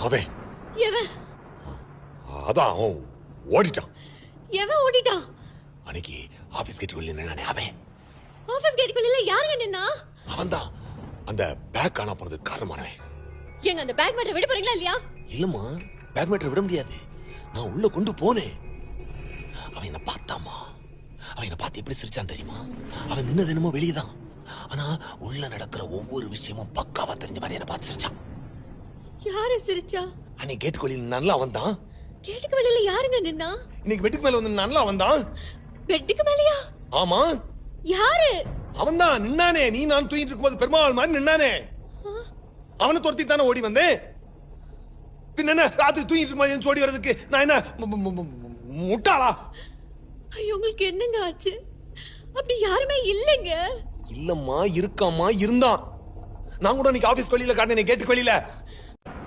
அவன் எவன் அதான் அவன் ஓடிட்டான். எவன் ஓடிட்டான்? அன்னைக்கு ஆபீஸ் கேட்டுக்குள்ள நின்னானே அவன். ஆபீஸ் கேட்டுக்குள்ள யாருங்க நின்னா? அவன் தான் அந்த பேக் காணா போனதுக்கு காரணமானவன். எங்க அந்த பேக் மேட்டர் விட போறீங்களா இல்லையா? இல்லம்மா, பேக் மேட்டர் விட முடியாது. நான் உள்ள கொண்டு போனேன். அவன் என்ன பார்த்தாமா, அவன் என்ன பார்த்து எப்படி சிரிச்சான் தெரியுமா? அவன் நின்னது என்னமோ வெளியதான், ஆனா உள்ள நடக்கிற ஒவ்வொரு விஷயமும் பக்காவா தெரிஞ்ச மாதிரி என்ன பார்த்து சிரிச்சான். யாரு சிரிச்சா? அன்னைக்கு கேட்டுக்கொள்ளில் நல்லா அவன் தான். கேட்டுக்கு வெளியில யாருங்க நின்னா? இன்னைக்கு பெட்டுக்கு மேல வந்து நல்லா அவன் தான். பெட்டுக்கு மேலயா? ஆமா. யாரு? அவன் தான் நின்னானே. நீ நான் தூங்கிட்டு இருக்கும்போது பெருமாள் மாதிரி நின்னானே. அவனை துரத்தி தானே ஓடி வந்தேன். பின்ன என்ன ராத்திரி தூங்கிட்டு இருக்கும்போது ஓடி வர்றதுக்கு நான் என்ன முட்டாளா? ஐயோ, உங்களுக்கு என்னங்க ஆச்சு? அப்படி யாருமே இல்லைங்க. இல்லம்மா, இருக்காமா, இருந்தான். நான் கூட இன்னைக்கு ஆபீஸ் வெளியில காட்டினேன் கேட்டுக்கு வெளியில.